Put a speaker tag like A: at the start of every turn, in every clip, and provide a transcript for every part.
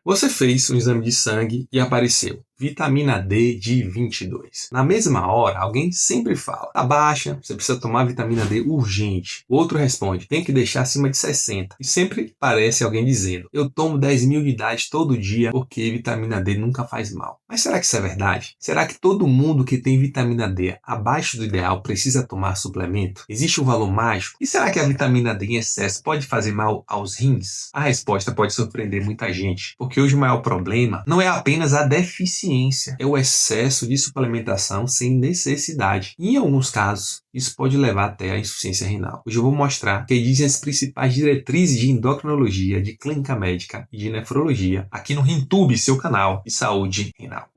A: Você fez um exame de sangue e apareceu vitamina D de 22. Na mesma hora, alguém sempre fala: tá baixa, você precisa tomar vitamina D urgente. O outro responde: tem que deixar acima de 60. E sempre parece alguém dizendo: eu tomo 10.000 unidades todo dia porque vitamina D nunca faz mal. Mas será que isso é verdade? Será que todo mundo que tem vitamina D abaixo do ideal precisa tomar suplemento? Existe um valor mágico? E será que a vitamina D em excesso pode fazer mal aos rins? A resposta pode surpreender muita gente, porque hoje o maior problema não é apenas a deficiência, é o excesso de suplementação sem necessidade. E em alguns casos, isso pode levar até a insuficiência renal. Hoje eu vou mostrar o que dizem as principais diretrizes de endocrinologia, de clínica médica e de nefrologia aqui no RenTube, seu canal de saúde renal.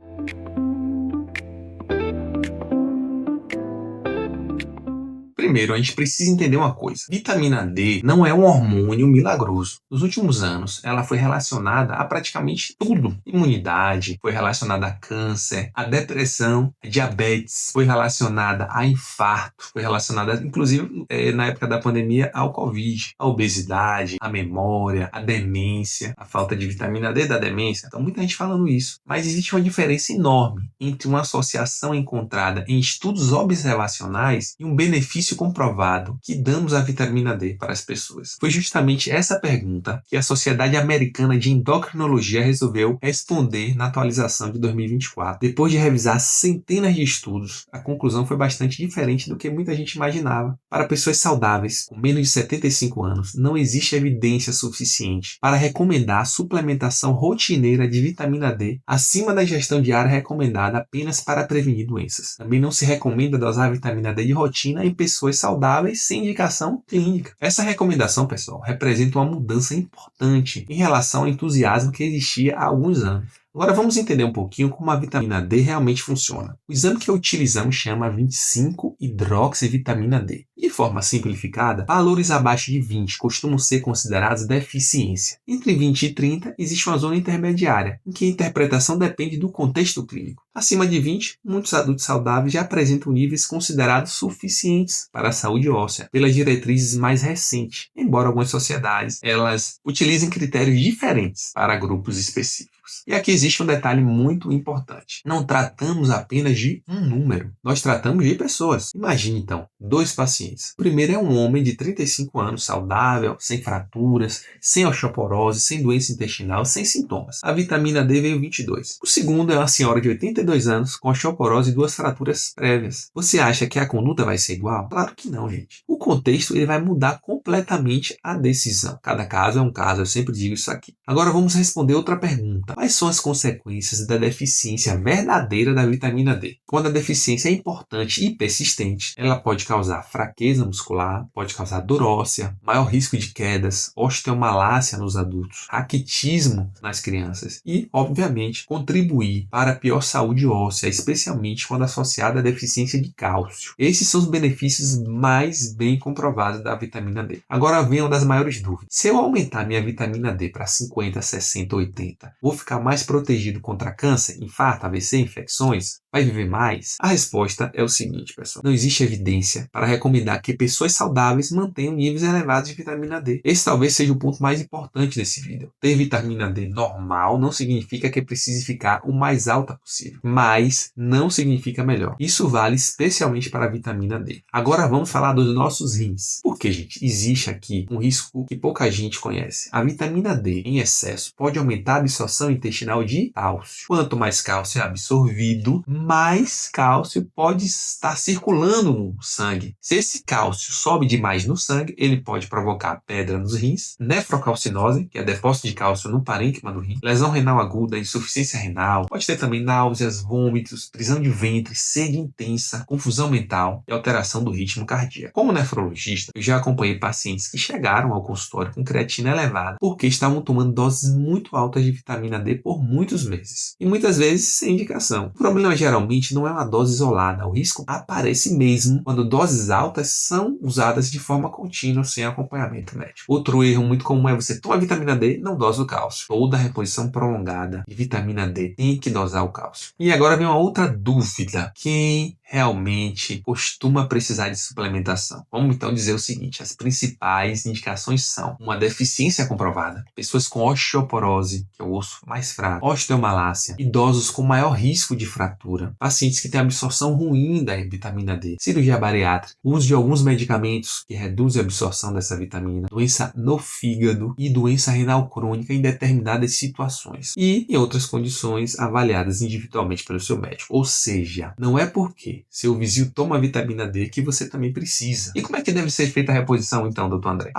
A: Primeiro, a gente precisa entender uma coisa. Vitamina D não é um hormônio milagroso. Nos últimos anos, ela foi relacionada a praticamente tudo. Imunidade, foi relacionada a câncer, a depressão, a diabetes, foi relacionada a infarto, foi relacionada, inclusive, na época da pandemia, ao Covid, a obesidade, a memória, a demência, a falta de vitamina D da demência. Então, muita gente falando isso. Mas existe uma diferença enorme entre uma associação encontrada em estudos observacionais e um benefício comprovado que damos à vitamina D para as pessoas. Foi justamente essa pergunta que a Sociedade Americana de Endocrinologia resolveu responder na atualização de 2024. Depois de revisar centenas de estudos, a conclusão foi bastante diferente do que muita gente imaginava. Para pessoas saudáveis, com menos de 75 anos, não existe evidência suficiente para recomendar a suplementação rotineira de vitamina D acima da ingestão diária recomendada apenas para prevenir doenças. Também não se recomenda dosar vitamina D de rotina em pessoas saudáveis sem indicação clínica. Essa recomendação, pessoal, representa uma mudança importante em relação ao entusiasmo que existia há alguns anos. Agora vamos entender um pouquinho como a vitamina D realmente funciona. O exame que utilizamos chama 25-hidroxivitamina D. De forma simplificada, valores abaixo de 20 costumam ser considerados deficiência. Entre 20 e 30 existe uma zona intermediária, em que a interpretação depende do contexto clínico. Acima de 20, muitos adultos saudáveis já apresentam níveis considerados suficientes para a saúde óssea, pelas diretrizes mais recentes, embora algumas sociedades elas utilizem critérios diferentes para grupos específicos. E aqui existe um detalhe muito importante. Não tratamos apenas de um número, nós tratamos de pessoas. Imagine então, 2 pacientes. O primeiro é um homem de 35 anos, saudável, sem fraturas, sem osteoporose, sem doença intestinal, sem sintomas. A vitamina D veio 22. O segundo é uma senhora de 82 anos, com osteoporose e 2 fraturas prévias. Você acha que a conduta vai ser igual? Claro que não, gente. O contexto ele vai mudar completamente a decisão. Cada caso é um caso, eu sempre digo isso aqui. Agora vamos responder outra pergunta. Quais são as consequências da deficiência verdadeira da vitamina D? Quando a deficiência é importante e persistente, ela pode causar fraqueza muscular, pode causar dor óssea, maior risco de quedas, osteomalácia nos adultos, raquitismo nas crianças e, obviamente, contribuir para a pior saúde óssea, especialmente quando associada à deficiência de cálcio. Esses são os benefícios mais bem comprovados da vitamina D. Agora vem uma das maiores dúvidas. Se eu aumentar minha vitamina D para 50, 60, 80, vou ficar mais protegido contra câncer, infarto, AVC, infecções? Vai viver mais? A resposta é o seguinte, pessoal. Não existe evidência para recomendar que pessoas saudáveis mantenham níveis elevados de vitamina D. Esse talvez seja o ponto mais importante desse vídeo. Ter vitamina D normal não significa que precise ficar o mais alta possível, mas não significa melhor. Isso vale especialmente para a vitamina D. Agora vamos falar dos nossos rins. Porque, gente, existe aqui um risco que pouca gente conhece. A vitamina D em excesso pode aumentar a absorção intestinal de cálcio. Quanto mais cálcio é absorvido, mais cálcio pode estar circulando no sangue. Se esse cálcio sobe demais no sangue, ele pode provocar pedra nos rins, nefrocalcinose, que é depósito de cálcio no parênquima do rim, lesão renal aguda, insuficiência renal, pode ter também náuseas, vômitos, prisão de ventre, sede intensa, confusão mental e alteração do ritmo cardíaco. Como nefrologista, eu já acompanhei pacientes que chegaram ao consultório com creatina elevada porque estavam tomando doses muito altas de vitamina D por muitos meses, e muitas vezes sem indicação. O problema geralmente geralmente não é uma dose isolada. O risco aparece mesmo quando doses altas são usadas de forma contínua sem acompanhamento médico. Outro erro muito comum é você tomar vitamina D, não dosa o cálcio. Toda reposição prolongada de vitamina D tem que dosar o cálcio. E agora vem uma outra dúvida. Quem realmente costuma precisar de suplementação? Vamos então dizer o seguinte: as principais indicações são uma deficiência comprovada, pessoas com osteoporose, que é o osso mais fraco, osteomalácia, idosos com maior risco de fratura, pacientes que têm absorção ruim da vitamina D, cirurgia bariátrica, uso de alguns medicamentos que reduzem a absorção dessa vitamina, doença no fígado e doença renal crônica em determinadas situações e em outras condições avaliadas individualmente pelo seu médico. Ou seja, não é porque seu vizinho toma vitamina D que você também precisa. E como é que deve ser feita a reposição então, doutor André?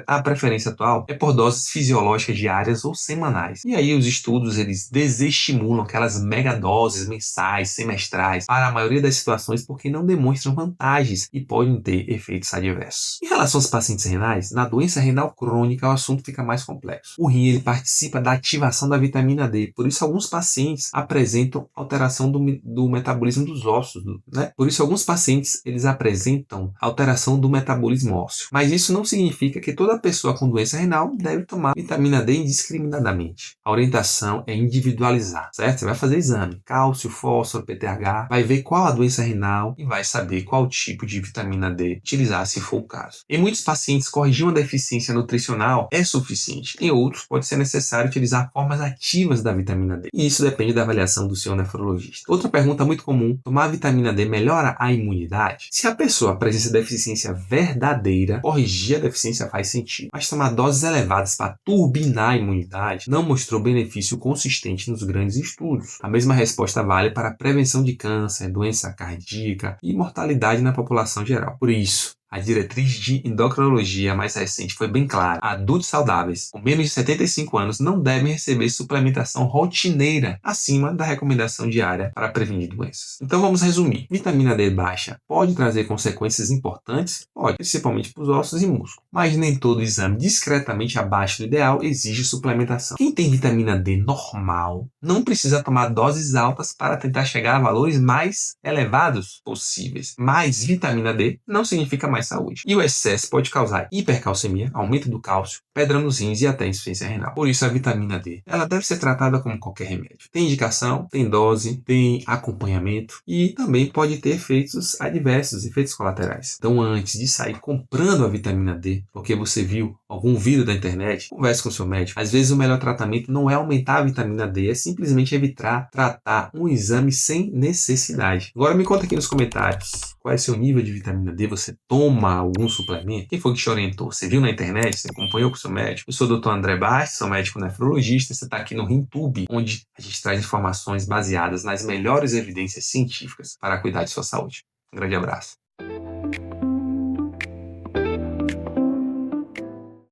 A: A preferência atual é por doses fisiológicas diárias ou semanais. E aí os estudos eles desestimulam aquelas megadoses mensais, semestrais para a maioria das situações porque não demonstram vantagens e podem ter efeitos adversos. Em relação aos pacientes renais, na doença renal crônica o assunto fica mais complexo. O rim ele participa da ativação da vitamina D, por isso alguns pacientes apresentam alteração do metabolismo dos ossos, né? Por isso alguns pacientes eles apresentam alteração do metabolismo ósseo. Mas isso não significa que toda pessoa com doença renal deve tomar vitamina D indiscriminadamente. A orientação é individualizar, certo? Você vai fazer exame, cálcio, fósforo, PTH, vai ver qual a doença renal e vai saber qual tipo de vitamina D utilizar se for o caso. Em muitos pacientes, corrigir uma deficiência nutricional é suficiente. Em outros, pode ser necessário utilizar formas ativas da vitamina D. E isso depende da avaliação do seu nefrologista. Outra pergunta muito comum: tomar vitamina D melhora a imunidade? Se a pessoa apresenta deficiência verdadeira, corrigir a deficiência faz sentido. Mas tomar doses elevadas para turbinar a imunidade não mostrou benefício consistente nos grandes estudos. A mesma resposta vale para a prevenção de câncer, doença cardíaca e mortalidade na população geral. Por isso, a diretriz de endocrinologia mais recente foi bem clara: adultos saudáveis com menos de 75 anos não devem receber suplementação rotineira acima da recomendação diária para prevenir doenças. Então vamos resumir. Vitamina D baixa pode trazer consequências importantes? Pode, principalmente para os ossos e músculos. Mas nem todo exame discretamente abaixo do ideal exige suplementação. Quem tem vitamina D normal não precisa tomar doses altas para tentar chegar a valores mais elevados possíveis. Mais vitamina D não significa mais saúde. E o excesso pode causar hipercalcemia, aumento do cálcio, pedra nos rins e até insuficiência renal. Por isso a vitamina D, ela deve ser tratada como qualquer remédio. Tem indicação, tem dose, tem acompanhamento e também pode ter efeitos adversos, efeitos colaterais. Então antes de sair comprando a vitamina D, porque você viu algum vídeo da internet, converse com o seu médico. Às vezes o melhor tratamento não é aumentar a vitamina D, é simplesmente evitar tratar um exame sem necessidade. Agora me conta aqui nos comentários, qual é seu nível de vitamina D? Você toma algum suplemento? Quem foi que te orientou? Você viu na internet? Você acompanhou com o seu médico? Eu sou o Dr. André Bastos, sou médico nefrologista. Você está aqui no RimTube, onde a gente traz informações baseadas nas melhores evidências científicas para cuidar de sua saúde. Um grande abraço.